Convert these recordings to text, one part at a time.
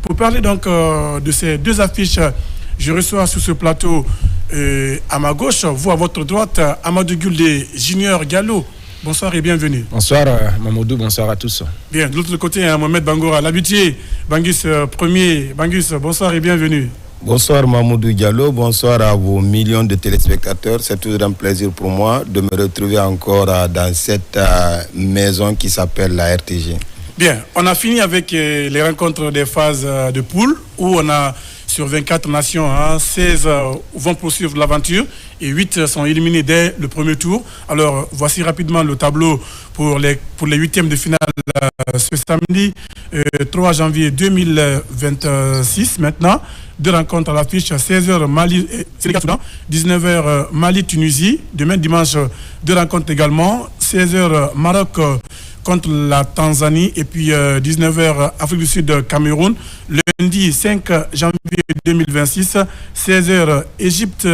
Pour parler donc de ces deux affiches, je reçois sur ce plateau à ma gauche, vous à votre droite, Amadou Gulde Junior Gallo. Bonsoir et bienvenue. Bonsoir Mamadou, bonsoir à tous. Bien, de l'autre côté, Mohamed Bangora, l'habitué, Bangus premier. Bangus, bonsoir et bienvenue. Bonsoir Mamadou Diallo, bonsoir à vos millions de téléspectateurs. C'est toujours un plaisir pour moi de me retrouver encore dans cette maison qui s'appelle la RTG. Bien, on a fini avec les rencontres des phases de poule où on a sur 24 nations, 16 vont poursuivre l'aventure et 8 sont éliminés dès le premier tour. Alors, voici rapidement le tableau pour les huitièmes de finale ce samedi 3 janvier 2026. Maintenant, deux rencontres à l'affiche, 16h Mali Sénégal-Soudan, 19h Mali-Tunisie. Demain dimanche, deux rencontres également, 16h Maroc contre la Tanzanie et puis 19h Afrique du Sud Cameroun. Lundi 5 janvier 2026, 16h Égypte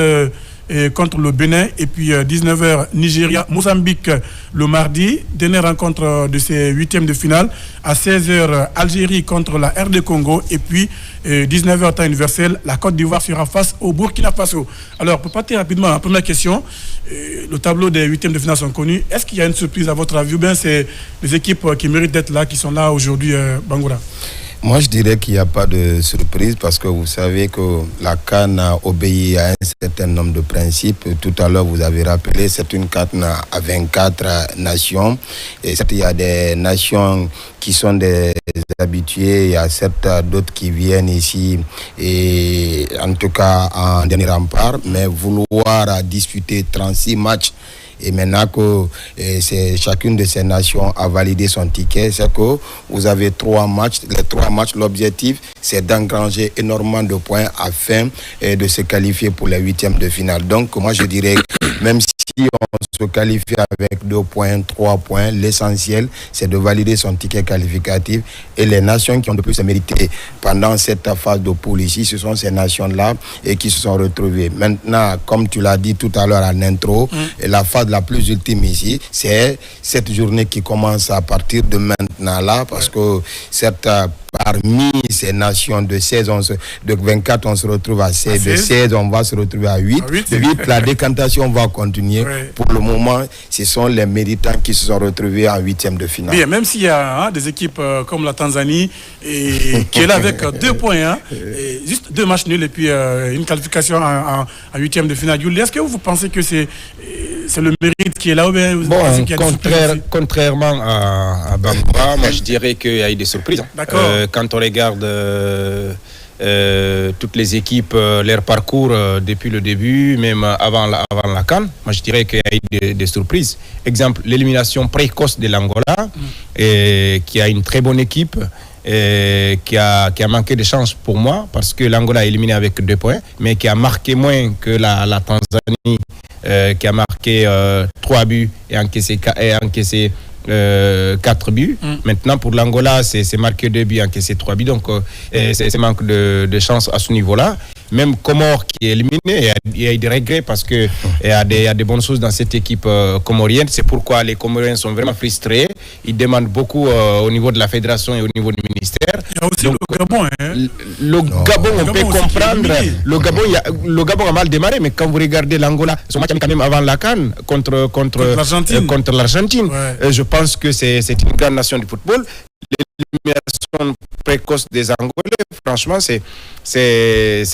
contre le Bénin et puis 19h Nigeria Mozambique le mardi. Dernière rencontre de ces huitièmes de finale à 16h Algérie contre la RD Congo et puis 19h temps universel, la Côte d'Ivoire sera face au Burkina Faso. Alors pour partir rapidement à la première question, le tableau des huitièmes de finale sont connus. Est-ce qu'il y a une surprise à votre avis ou bien c'est les équipes qui méritent d'être là qui sont là aujourd'hui, Bangoura? Moi, je dirais qu'il n'y a pas de surprise parce que vous savez que la CAN obéit à un certain nombre de principes. Tout à l'heure, vous avez rappelé, c'est une CAN à 24 nations. Et certes, il y a des nations qui sont des habitués, il y a certes d'autres qui viennent ici, et en tout cas en dernier rempart, mais vouloir disputer 36 matchs et maintenant que chacune de ces nations a validé son ticket, c'est que vous avez 3 matchs. Les 3 matchs, l'objectif, c'est d'engranger énormément de points afin de se qualifier pour les huitièmes de finale. Donc, moi, je dirais que même si on se qualifie avec 2 points, 3 points, l'essentiel, c'est de valider son ticket qualificatif. Et les nations qui ont le plus mérité pendant cette phase de poule ici, ce sont ces nations-là et qui se sont retrouvées. Maintenant, comme tu l'as dit tout à l'heure en intro, la phase la plus ultime ici, c'est cette journée qui commence à partir de maintenant là, parce que parmi ces nations de 16, de 24, on se retrouve à 16. De 16, on va se retrouver à 8. De 8, la décantation va continuer. Pour le moment, ce sont les méritants qui se sont retrouvés en huitième de finale. Bien, même s'il y a des équipes comme la Tanzanie qui est là avec 2 points, juste 2 matchs nuls et puis une qualification en huitième de finale. Est-ce que vous pensez que c'est le mérite qui est là ou bien vous pensez qu'il y a contrairement à Bangura, moi je dirais qu'il y a eu des surprises. D'accord. Quand on regarde toutes les équipes, leur parcours depuis le début, même avant la CAN, moi je dirais qu'il y a eu des surprises. Exemple, l'élimination précoce de l'Angola, qui a une très bonne équipe, qui a manqué de chance pour moi, parce que l'Angola a éliminé avec 2 points, mais qui a marqué moins que la Tanzanie, qui a marqué 3 buts et encaissé 4 buts. Maintenant, pour l'Angola, c'est marqué 2 buts, encaissé 3 buts. Donc, c'est manque de chance à ce niveau-là. Même Comore qui est éliminé, il y a eu des regrets parce qu'il y a des bonnes choses dans cette équipe comorienne. C'est pourquoi les Comoriens sont vraiment frustrés. Ils demandent beaucoup au niveau de la fédération et au niveau du ministère. Il y a aussi le Gabon. Le Gabon, on peut comprendre. Le Gabon a mal démarré, mais quand vous regardez l'Angola, son match quand même avant la CAN contre l'Argentine. Ouais. Je pense que c'est une grande nation du football. L'élimination précoce des Angolais, franchement, c'est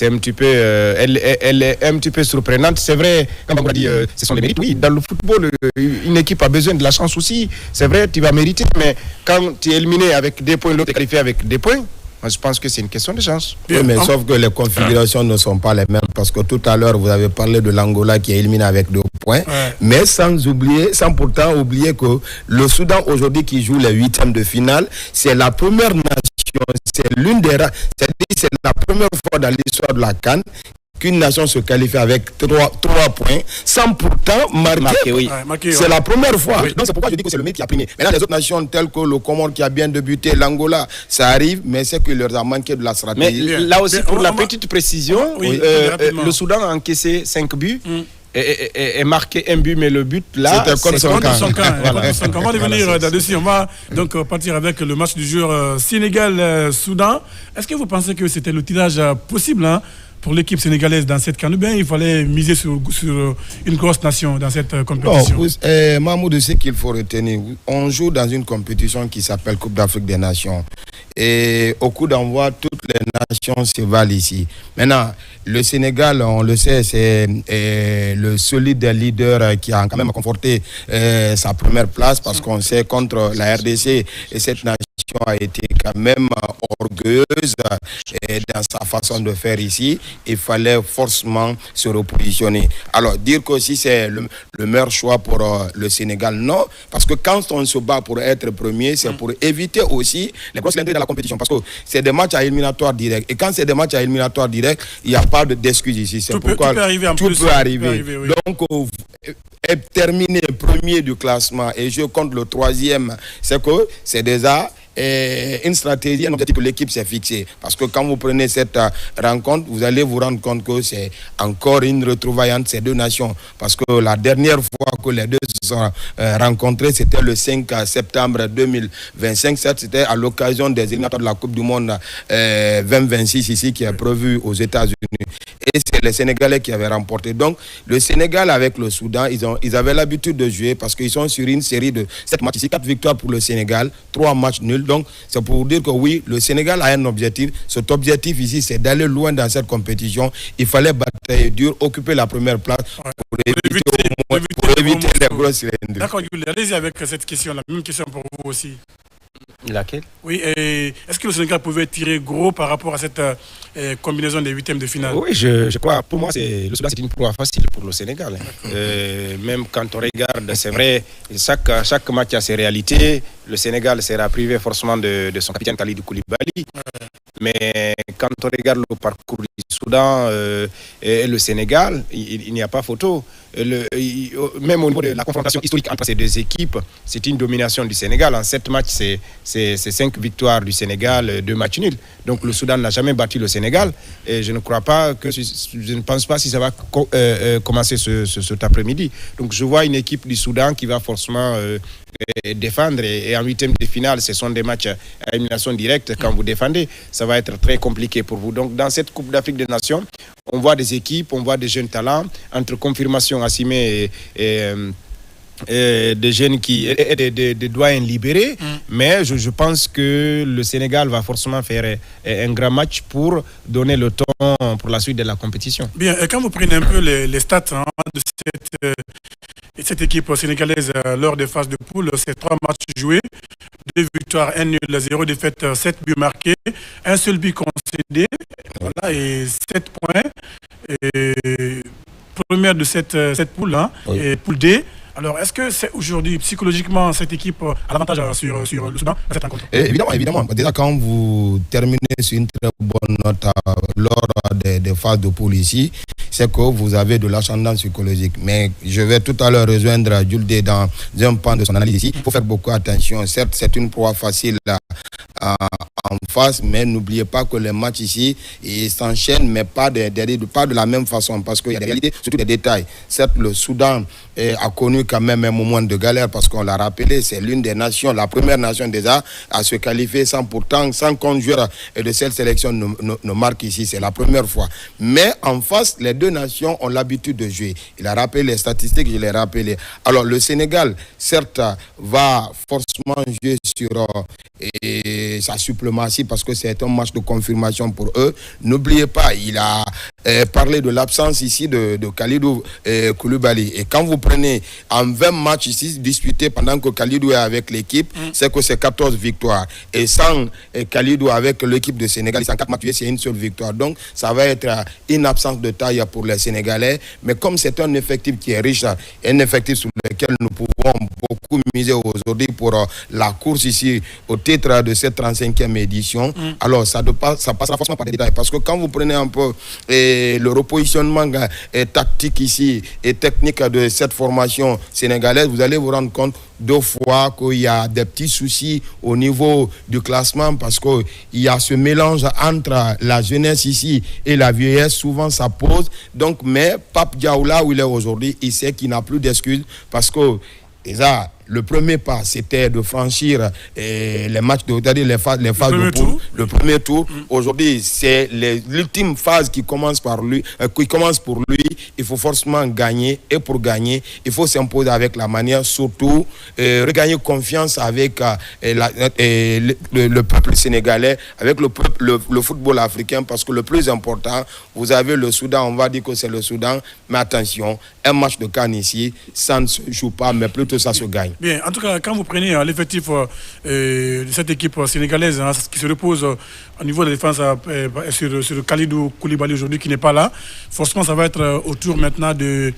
un petit peu, elle est un petit peu surprenante. C'est vrai, comme on a dit, ce sont les mérites. Oui, dans le football, une équipe a besoin de la chance aussi. C'est vrai, tu vas mériter, mais quand tu es éliminé avec 2 points, l'autre est qualifié avec 2 points. Moi, je pense que c'est une question de chance. Oui, mais sauf que les configurations ne sont pas les mêmes. Parce que tout à l'heure, vous avez parlé de l'Angola qui est éliminé avec 2 points. Mais sans pourtant oublier que le Soudan aujourd'hui qui joue les huitièmes de finale, c'est la première nation, c'est l'une des rares, c'est la première fois dans l'histoire de la CAN qu'une nation se qualifie avec 3 points sans pourtant marquer. Oui. C'est la première fois. Oui. Donc c'est pourquoi je dis que c'est le mérite qui a primé. Maintenant, les autres nations telles que le Comore qui a bien débuté, l'Angola, ça arrive, mais c'est que leur a manqué de la stratégie. Mais là aussi, pour la petite précision, le Soudan a encaissé 5 buts. et marqué un but, mais le but là, c'était contre son camp. Voilà. On va revenir là-dessus. On va donc partir avec le match du jour Sénégal-Soudan. Est-ce que vous pensez que c'était le tirage possible pour l'équipe sénégalaise dans cette CAN? Il fallait miser sur une grosse nation dans cette compétition. Mahmoud, ce qu'il faut retenir, on joue dans une compétition qui s'appelle Coupe d'Afrique des Nations. Et au coup d'envoi, toutes les nations se valent ici. Maintenant, le Sénégal, on le sait, c'est le solide leader qui a quand même conforté sa première place parce qu'on sait contre la RDC et cette nation a été quand même orgueilleuse dans sa façon de faire ici. Il fallait forcément se repositionner. Alors, dire qu'aussi c'est le meilleur choix pour le Sénégal, non. Parce que quand on se bat pour être premier, c'est pour éviter aussi les grosses lenteurs dans la compétition. Parce que c'est des matchs à éliminatoire direct. Et quand c'est des matchs à éliminatoire direct, il n'y a pas d'excuse ici. C'est pourquoi tout peut arriver. Oui. Donc, terminer premier du classement et jouer contre le troisième, c'est que c'est déjà une stratégie, un objectif que l'équipe s'est fixé. Parce que quand vous prenez cette rencontre, vous allez vous rendre compte que c'est encore une retrouvaille entre ces deux nations. Parce que la dernière fois que les deux se sont rencontrés, c'était le 5 septembre 2025. C'était à l'occasion des éliminatoires de la Coupe du Monde 2026 ici, qui est prévu aux États-Unis. Et c'est les Sénégalais qui avaient remporté. Donc, le Sénégal avec le Soudan, ils avaient l'habitude de jouer parce qu'ils sont sur une série de 7 matchs ici, 4 victoires pour le Sénégal, 3 matchs nuls. Donc, c'est pour dire que oui, le Sénégal a un objectif. Cet objectif ici, c'est d'aller loin dans cette compétition. Il fallait batailler dur, occuper la première place pour éviter les grosses cylindres. D'accord, allez-y avec cette question, la même question pour vous aussi. Laquelle? Oui, est-ce que le Sénégal pouvait tirer gros par rapport à cette combinaison des huitièmes de finale? Oui, je crois. Pour moi, le Soudan, c'est une proie facile pour le Sénégal. Même quand on regarde, c'est vrai, chaque match a ses réalités. Le Sénégal sera privé forcément de son capitaine Kalidou Koulibaly. Mais quand on regarde le parcours du Soudan et le Sénégal, il n'y a pas photo. Même au niveau de la confrontation historique entre ces deux équipes, c'est une domination du Sénégal. En 7 matchs, c'est 5 victoires du Sénégal, 2 matchs nuls. Donc le Soudan n'a jamais battu le Sénégal. Et je ne pense pas si ça va commencer cet après-midi. Donc je vois une équipe du Soudan qui va forcément défendre. Et en 8e de finale, ce sont des matchs à élimination directe. Quand vous défendez, ça va être très compliqué pour vous. Donc dans cette Coupe d'Afrique des Nations, on voit des équipes, on voit des jeunes talents, entre confirmation Assimé et des jeunes des doyens libérés. Mais je pense que le Sénégal va forcément faire un grand match pour donner le ton pour la suite de la compétition. Bien, et quand vous prenez un peu les stats de cette équipe sénégalaise lors des phases de poule, c'est 3 matchs joués, 2 victoires, 1 nul, 0 défaite, 7 buts marqués, un seul but concédé, voilà, et 7 points. Et première de cette poule, et poule D. Alors, est-ce que c'est aujourd'hui, psychologiquement, cette équipe a l'avantage sur le Soudan dans cette rencontre? Évidemment. Déjà, quand vous terminez sur une très bonne note lors des phases de poule ici, c'est que vous avez de l'ascendant psychologique. Mais je vais tout à l'heure rejoindre Jules dans un pan de son analyse ici. Il faut faire beaucoup attention. Certes, c'est une proie facile en face, mais n'oubliez pas que les matchs ici s'enchaînent, mais pas de la même façon, parce qu'il y a des réalités, surtout des détails. Certes, le Soudan a connu quand même un moment de galère, parce qu'on l'a rappelé, c'est l'une des nations, la première nation déjà à se qualifier sans qu'un joueur de cette sélection ne marque ici. C'est la première fois. Mais en face, les deux nations ont l'habitude de jouer. Il a rappelé les statistiques, je l'ai rappelé. Alors le Sénégal, certes, va forcément jouer sur sa suprématie, parce que c'est un match de confirmation pour eux. N'oubliez pas, il a parlé de l'absence ici de Kalidou Koulibaly. Et quand vous prenez en 20 matchs ici disputés pendant que Kalidou est avec l'équipe, c'est que c'est 14 victoires. Et sans Kalidou avec l'équipe de Sénégal, c'est 4 matchs, c'est une seule victoire. Donc ça va être une absence de taille pour les Sénégalais. Mais comme c'est un effectif qui est riche, un effectif sur lequel nous pouvons beaucoup miser aujourd'hui pour la course ici au titre de cette 35e édition. Alors, ça passera forcément par des détails. Parce que quand vous prenez un peu le repositionnement tactique ici et technique de cette formation sénégalaise, vous allez vous rendre compte 2 fois qu'il y a des petits soucis au niveau du classement parce qu'il y a ce mélange entre la jeunesse ici et la vieillesse. Souvent, ça pose. Donc, mais Pape Diaw, là où il est aujourd'hui, il sait qu'il n'a plus d'excuses parce que déjà, le premier pas, c'était de franchir les matchs, c'est-à-dire les phases de poule, le premier tour. Aujourd'hui, c'est l'ultime phase qui commence pour lui. Il faut forcément gagner. Et pour gagner, il faut s'imposer avec la manière, surtout regagner confiance avec le peuple sénégalais, avec le football africain. Parce que le plus important, vous avez le Soudan, on va dire que c'est le Soudan. Mais attention, un match de CAN ici, ça ne se joue pas, mais plutôt ça se gagne. Bien, en tout cas, quand vous prenez l'effectif de cette équipe sénégalaise qui se repose au niveau de la défense sur Kalidou Koulibaly aujourd'hui qui n'est pas là, forcément ça va être autour maintenant de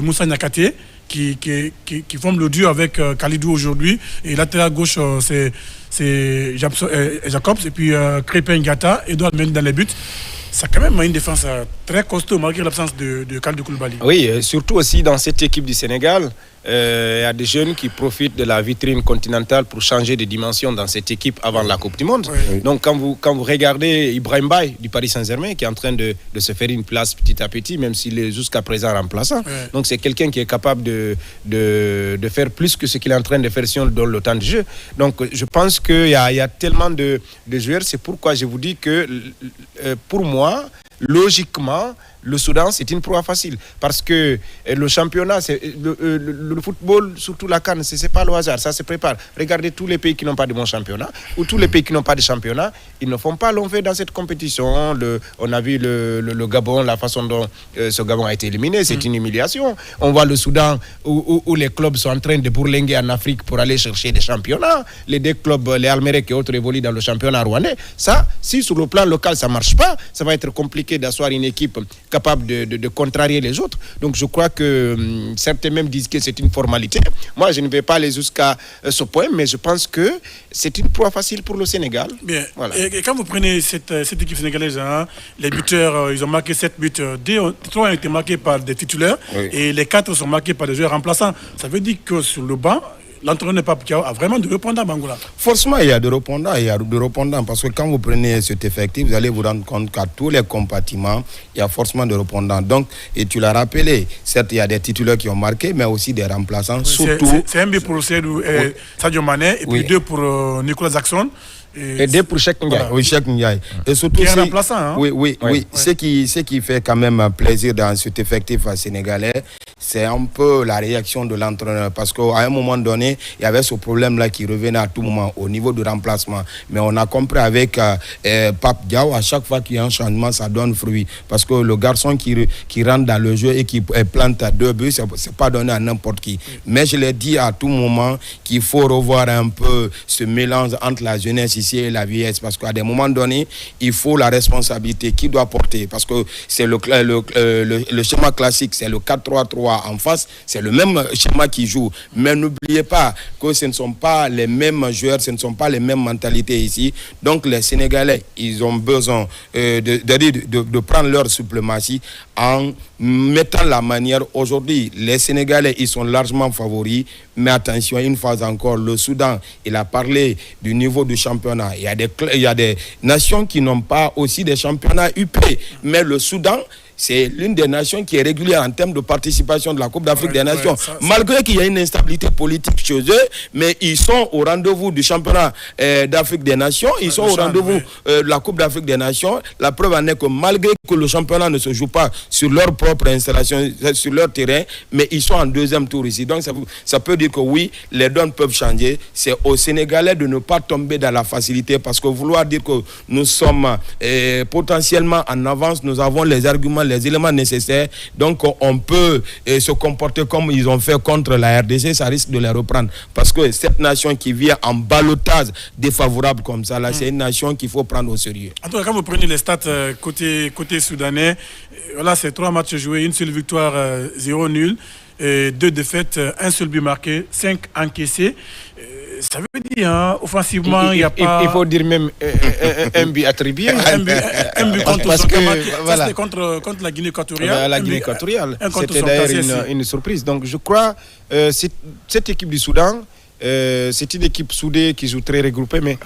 Moussa Niakhaté qui forme le duo avec Kalidou aujourd'hui. Et latéral gauche, c'est Jacobs et puis Crépin Gata, Edouard Mendy dans les buts. C'est quand même une défense très costaud malgré l'absence de Kalidou Koulibaly. Oui, surtout aussi dans cette équipe du Sénégal, il y a des jeunes qui profitent de la vitrine continentale pour changer de dimension dans cette équipe avant la Coupe du Monde. Oui. Donc quand vous regardez Ibrahim Baye du Paris Saint-Germain qui est en train de se faire une place petit à petit, même s'il est jusqu'à présent remplaçant. Oui. Donc c'est quelqu'un qui est capable de faire plus que ce qu'il est en train de faire si on donne le temps de jeu. Donc je pense qu'il y a tellement de joueurs. C'est pourquoi je vous dis que pour moi, logiquement, le Soudan, c'est une proie facile. Parce que le championnat, le football, surtout la CAN, ce n'est pas le hasard, ça se prépare. Regardez tous les pays qui n'ont pas de bon championnat, ou tous les pays qui n'ont pas de championnat, ils ne font pas long feu dans cette compétition. On a vu le Gabon, la façon dont ce Gabon a été éliminé, c'est une humiliation. On voit le Soudan où les clubs sont en train de bourlinguer en Afrique pour aller chercher des championnats. Les 2 clubs, les Almerek et autres, évoluent dans le championnat rwandais. Ça, si sur le plan local, ça ne marche pas, ça va être compliqué d'asseoir une équipe capable de contrarier les autres. Donc je crois que certains même disent que c'est une formalité. Moi, je ne vais pas aller jusqu'à ce point, mais je pense que c'est une proie facile pour le Sénégal. Bien. Voilà. Et quand vous prenez cette équipe sénégalaise, les buteurs, ils ont marqué 7 buts. 3 ont été marqués par des titulaires, oui. Et les 4 sont marqués par des joueurs remplaçants. Ça veut dire que sur le banc, l'entraîneur Pape Diaw a vraiment de répondants à Bangola. Forcément, il y a de répondants, parce que quand vous prenez cet effectif, vous allez vous rendre compte qu'à tous les compartiments, il y a forcément de répondants. Donc, et tu l'as rappelé, certes, il y a des titulaires qui ont marqué, mais aussi des remplaçants. Oui, surtout. C'est un but pour Sadio Mané, et puis 2 pour Nicolas Jackson. Et 2 pour Cheikh Ndiaye. Oui, Cheikh Ndiaye. Et surtout, qui est remplaçant. Hein? Oui. Ce qui fait quand même plaisir dans cet effectif sénégalais, c'est un peu la réaction de l'entraîneur. Parce qu'à un moment donné, il y avait ce problème-là qui revenait à tout moment au niveau du remplacement. Mais on a compris avec Pape Diaw, à chaque fois qu'il y a un changement, ça donne fruit. Parce que le garçon qui rentre dans le jeu et qui plante 2 buts, c'est pas donné à n'importe qui. Mais je l'ai dit à tout moment qu'il faut revoir un peu ce mélange entre la jeunesse ici et la vieillesse, parce qu'à des moments donnés, il faut la responsabilité qui doit porter, parce que c'est le schéma classique, c'est le 4-3-3 en face, c'est le même schéma qui joue. Mais n'oubliez pas que ce ne sont pas les mêmes joueurs, ce ne sont pas les mêmes mentalités ici. Donc les Sénégalais, ils ont besoin de prendre leur suprématie en mettant la manière. Aujourd'hui, les Sénégalais, ils sont largement favoris, mais attention, une fois encore, le Soudan, il a parlé du niveau du championnat. Il y a des nations qui n'ont pas aussi des championnats UP, mais le Soudan, c'est l'une des nations qui est régulière en termes de participation de la Coupe d'Afrique des Nations. Malgré qu'il y a une instabilité politique chez eux, mais ils sont au rendez-vous du championnat d'Afrique des Nations, ils sont au rendez-vous de la Coupe d'Afrique des Nations. La preuve en est que malgré que le championnat ne se joue pas sur leur propre installation, sur leur terrain, mais ils sont en 2e tour ici. Donc ça peut dire que oui, les donnes peuvent changer. C'est aux Sénégalais de ne pas tomber dans la facilité, parce que vouloir dire que nous sommes potentiellement en avance, nous avons les arguments, les éléments nécessaires, donc on peut se comporter comme ils ont fait contre la RDC, ça risque de les reprendre, parce que cette nation qui vient en ballottage défavorable comme ça, là, c'est une nation qu'il faut prendre au sérieux. En tout cas, quand vous prenez les stats côté soudanais, voilà, c'est 3 matchs joués, une seule victoire, 0 nul. 2 défaites, 1 seul but marqué, 5 encaissés. Ça veut dire, offensivement, il n'y a pas... Il faut dire même un but attribué. un but contre son camarade. Ça, c'était contre la Guinée équatoriale. La Guinée équatoriale. C'était d'ailleurs une surprise. Donc, je crois cette équipe du Soudan, c'est une équipe soudée qui joue très regroupée, mais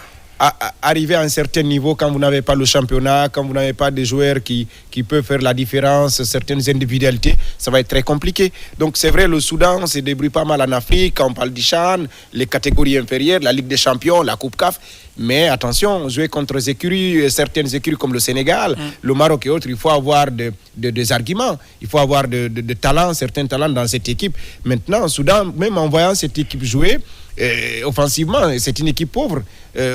arriver à un certain niveau, quand vous n'avez pas le championnat, quand vous n'avez pas des joueurs qui peuvent faire la différence, certaines individualités, ça va être très compliqué. Donc c'est vrai, le Soudan se débrouille pas mal en Afrique, quand on parle du CHAN, les catégories inférieures, la Ligue des Champions, la Coupe CAF. Mais attention, jouer contre certaines écuries comme le Sénégal, le Maroc et autres, il faut avoir des arguments, il faut avoir de talents, certains talents dans cette équipe. Maintenant, au Soudan, même en voyant cette équipe jouer, offensivement, c'est une équipe pauvre.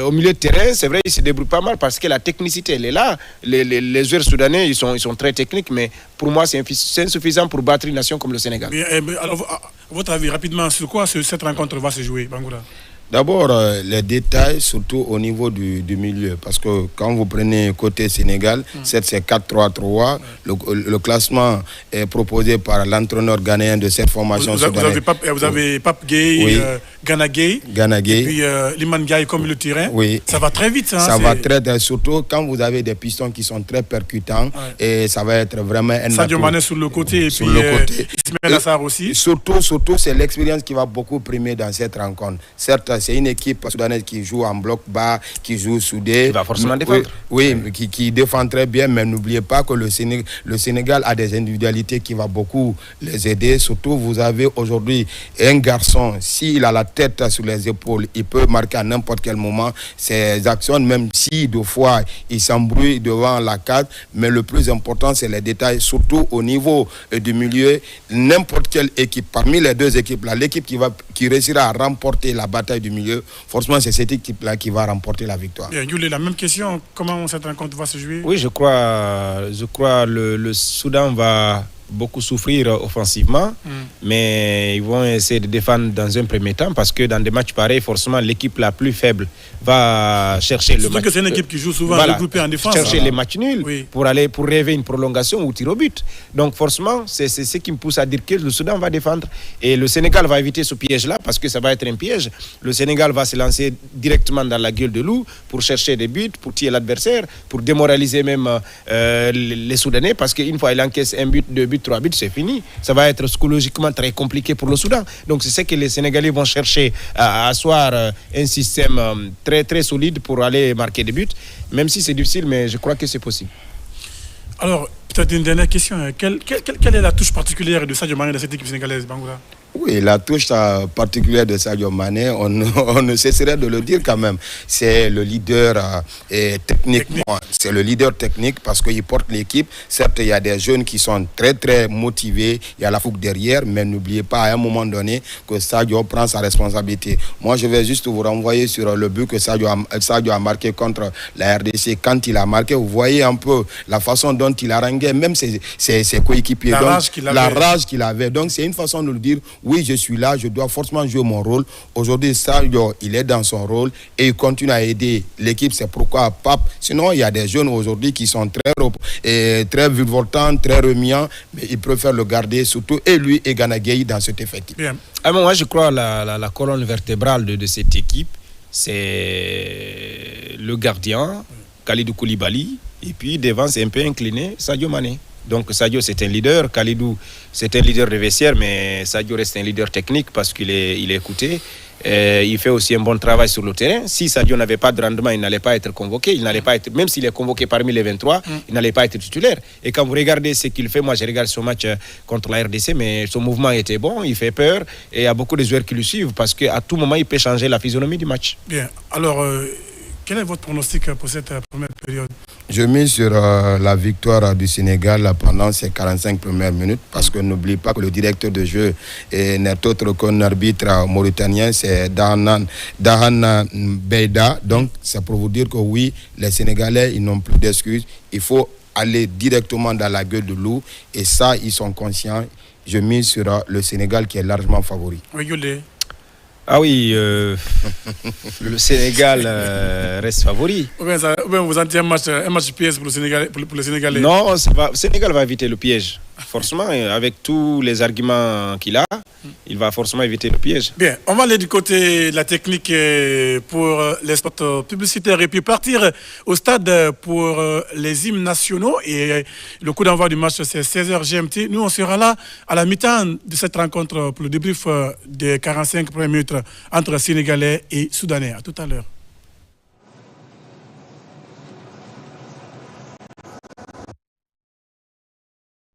Au milieu de terrain, c'est vrai, ils se débrouillent pas mal parce que la technicité, elle est là. Les joueurs soudanais, ils sont très techniques, mais pour moi, c'est insuffisant pour battre une nation comme le Sénégal. Alors, à votre avis, rapidement, sur quoi cette rencontre va se jouer, Bangoura? D'abord, les détails, surtout au niveau du milieu. Parce que quand vous prenez côté Sénégal, c'est 4-3-3. Le classement est proposé par l'entraîneur ghanéen de cette formation. Vous avez Pape Gueye, oui. Gana Gueye, et puis Liman Gaye comme le terrain. Oui. Ça va très vite. Ça va très, surtout quand vous avez des pistons qui sont très percutants. Ouais. Et ça va être vraiment un Sadio Mané sur le côté et puis Ismaël Assar aussi. Surtout, c'est l'expérience qui va beaucoup primer dans cette rencontre. Certes, c'est une équipe soudanaise qui joue en bloc bas, qui joue soudé. Qui va forcément défendre. Oui, qui défend très bien, mais n'oubliez pas que le Sénégal a des individualités qui vont beaucoup les aider. Surtout, vous avez aujourd'hui un garçon, s'il a la tête sur les épaules, il peut marquer à n'importe quel moment ses actions, même si deux fois il s'embrouille devant la carte. Mais le plus important, c'est les détails, surtout au niveau du milieu. N'importe quelle équipe, parmi les deux équipes, là, l'équipe qui réussira à remporter la bataille du milieu, forcément, c'est cette équipe-là qui va remporter la victoire. Bien, Yulé, la même question, comment cette rencontre va se jouer? Oui, je crois le Soudan va beaucoup souffrir offensivement, mais ils vont essayer de défendre dans un premier temps parce que dans des matchs pareils, forcément, l'équipe la plus faible va chercher le match. Que c'est une équipe qui joue souvent regroupée en défense. Chercher les matchs nuls pour rêver une prolongation ou tir au but. Donc forcément, c'est ce qui me pousse à dire que le Soudan va défendre et le Sénégal va éviter ce piège-là parce que ça va être un piège. Le Sénégal va se lancer directement dans la gueule de loup pour chercher des buts, pour tuer l'adversaire, pour démoraliser même les Soudanais parce qu'une fois il encaisse un but, 2 buts, 3 buts, c'est fini. Ça va être psychologiquement très compliqué pour le Soudan. Donc c'est ce que les Sénégalais vont chercher à asseoir un système très très solide pour aller marquer des buts, même si c'est difficile, mais je crois que c'est possible. Alors, peut-être une dernière question. Quelle est la touche particulière de Sadio Mané dans cette équipe sénégalaise, Bangoura? Oui, la touche particulière de Sadio Mané, on ne cesserait de le dire quand même. C'est le leader techniquement. C'est le leader technique parce qu'il porte l'équipe. Certes, il y a des jeunes qui sont très très motivés. Il y a la fougue derrière, mais n'oubliez pas à un moment donné que Sadio prend sa responsabilité. Moi, je vais juste vous renvoyer sur le but que Sadio a marqué contre la RDC. Quand il a marqué, vous voyez un peu la façon dont il haranguait même ses coéquipiers. La rage qu'il avait. Donc, c'est une façon de le dire. Oui, je suis là, je dois forcément jouer mon rôle. Aujourd'hui, Sadio, il est dans son rôle et il continue à aider l'équipe. C'est pourquoi Pape. Sinon, il y a des jeunes aujourd'hui qui sont très virevoltants, très remuants, mais ils préfèrent le garder, surtout et lui et Gana Gueye dans cet effectif. Bien. Moi, je crois la colonne vertébrale de cette équipe, c'est le gardien, Kalidou Koulibaly, et puis devant, c'est un peu incliné, Sadio Mané. Donc Sadio, c'est un leader. Kalidou, c'est un leader de vestiaire, mais Sadio reste un leader technique parce qu'il est écouté. Il fait aussi un bon travail sur le terrain. Si Sadio n'avait pas de rendement, il n'allait pas être convoqué. Il n'allait pas être, même s'il est convoqué parmi les 23, il n'allait pas être titulaire. Et quand vous regardez ce qu'il fait, moi je regarde son match contre la RDC, mais son mouvement était bon, il fait peur. Et il y a beaucoup de joueurs qui le suivent parce qu'à tout moment, il peut changer la physionomie du match. Bien. Alors, quel est votre pronostic pour cette première période? Je mise sur la victoire du Sénégal pendant ces 45 premières minutes parce que n'oublie pas que le directeur de jeu n'est autre qu'un arbitre mauritanien, c'est Dahana Beida. Donc, c'est pour vous dire que oui, les Sénégalais, ils n'ont plus d'excuses. Il faut aller directement dans la gueule de loup et ça, ils sont conscients. Je mise sur le Sénégal qui est largement favori. Oui, Yulé. Ah oui, le Sénégal reste favori. Ou bien vous en tirez un match piège pour le Sénégalais. Non, le Sénégal va éviter le piège. Forcément, avec tous les arguments qu'il a, il va forcément éviter le piège. Bien, on va aller du côté de la technique pour les spots publicitaires et puis partir au stade pour les hymnes nationaux. Et le coup d'envoi du match, c'est 16h GMT. Nous, on sera là à la mi-temps de cette rencontre pour le débrief des 45 premières minutes entre Sénégalais et Soudanais. À tout à l'heure.